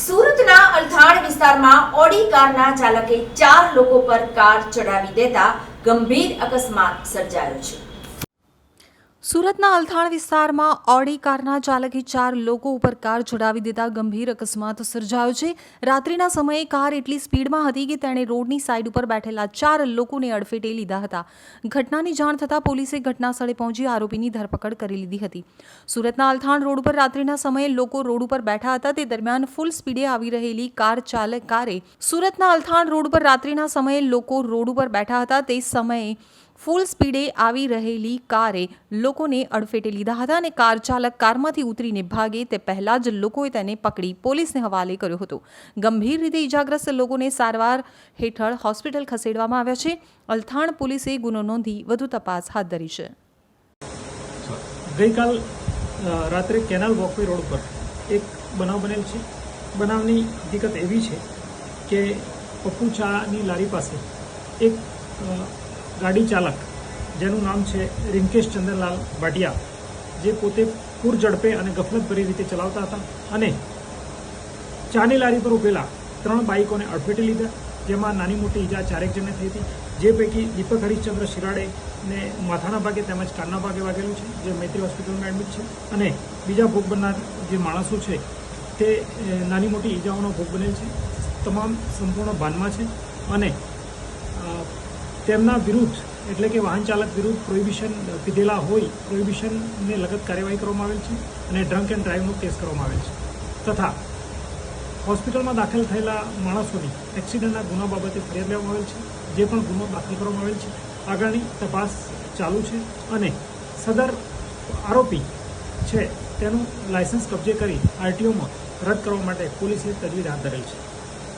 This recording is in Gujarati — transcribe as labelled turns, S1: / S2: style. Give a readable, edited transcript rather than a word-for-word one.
S1: સુરતના અલથાણ વિસ્તારમાં ઓડી કારના ચાલકે 4 લોકો પર કાર ચડાવી દેતા ગંભીર અકસ્માત સર્જાયો છે।
S2: સુરતના અલથાણ વિસ્તારમાં ઓડી કારના ચાલકે 4 લોકો ઉપર કાર ચડાવી દેતા ગંભીર અકસ્માત સર્જાયો છે। રાત્રિના સમયે કાર એટલી સ્પીડમાં હતી કે તેણે રોડની સાઈડ ઉપર બેઠેલા 4 લોકોને અડફેટે લીધા હતા। ઘટનાની જાણ થતાં પોલીસે ઘટના સ્થળે પહોંચી આરોપીની ધરપકડ કરી લીધી હતી। સુરતના અલથાણ રોડ ઉપર રાત્રિના સમયે લોકો રોડ ઉપર બેઠા હતા તે દરમિયાન ફૂલ સ્પીડે આવી રહેલી કારે સુરતના અલથાણ રોડ ઉપર રાત્રિના સમયે લોકો રોડ ઉપર બેઠા હતા તે સમયે ફૂલ સ્પીડે આવી રહેલી કારે લોકોને અડફેટે લીધા હતા અને કાર ચાલક કારમાંથી ઉતરીને ભાગે તે પહેલાં જ લોકોએ તેને પકડી પોલીસને હવાલે કર્યો હતો। ગંભીર રીતે ઇજાગ્રસ્ત લોકોને સારવાર હેઠળ હોસ્પિટલ ખસેડવામાં આવ્યા છે। અલથાણ પોલીસે ગુનો નોંધી વધુ તપાસ હાથ ધરી છે।
S3: ગઈકાલ રાત્રે કેનાલ વોકવે રોડ પર એક બનાવ બનેલ છે। બનાવની હકીકત એવી છે કે પપ્પુ ચાની લારી પાસે એક ગાડી ચાલક જેનું નામ છે રિંકેશ ચંદ્રલાલ ભાટિયા, જે પોતે પૂર ઝડપે અને ગફલતભરી રીતે ચલાવતા હતા અને ચાની લારી પર ઉભેલા 3 બાઇકોને અડફેટે લીધા, જેમાં નાની મોટી ઈજા 4 જણને થઈ હતી। જે પૈકી દીપક હરીશચંદ્ર શિરાડેને માથાના ભાગે તેમજ કાનના ભાગે વાગેલું છે, જે મૈત્રી હોસ્પિટલમાં એડમિટ છે અને બીજા ભોગ બનનાર જે માણસો છે તે નાની મોટી ઈજાઓનો ભોગ બનેલ છે। તમામ સંપૂર્ણ ભાનમાં છે અને તેમના વિરુદ્ધ એટલે કે વાહન ચાલક વિરુદ્ધ પ્રોહિબિશન પીધેલા હોય પ્રોહિબિશનને લગત કાર્યવાહી કરવામાં આવેલ છે અને ડ્રંક એન્ડ ડ્રાઈવનો કેસ કરવામાં આવેલ છે તથા હોસ્પિટલમાં દાખલ થયેલા માણસોની એક્સિડન્ટના ગુના બાબતે ફરિયાદ લેવામાં આવેલ છે, જે પણ ગુનો દાખલ કરવામાં આવેલ છે। આગળની તપાસ ચાલુ છે અને સદર આરોપી છે તેનું લાયસન્સ કબજે કરી આરટીઓમાં રદ કરવા માટે પોલીસે તજવીજ હાથ ધરેલ છે।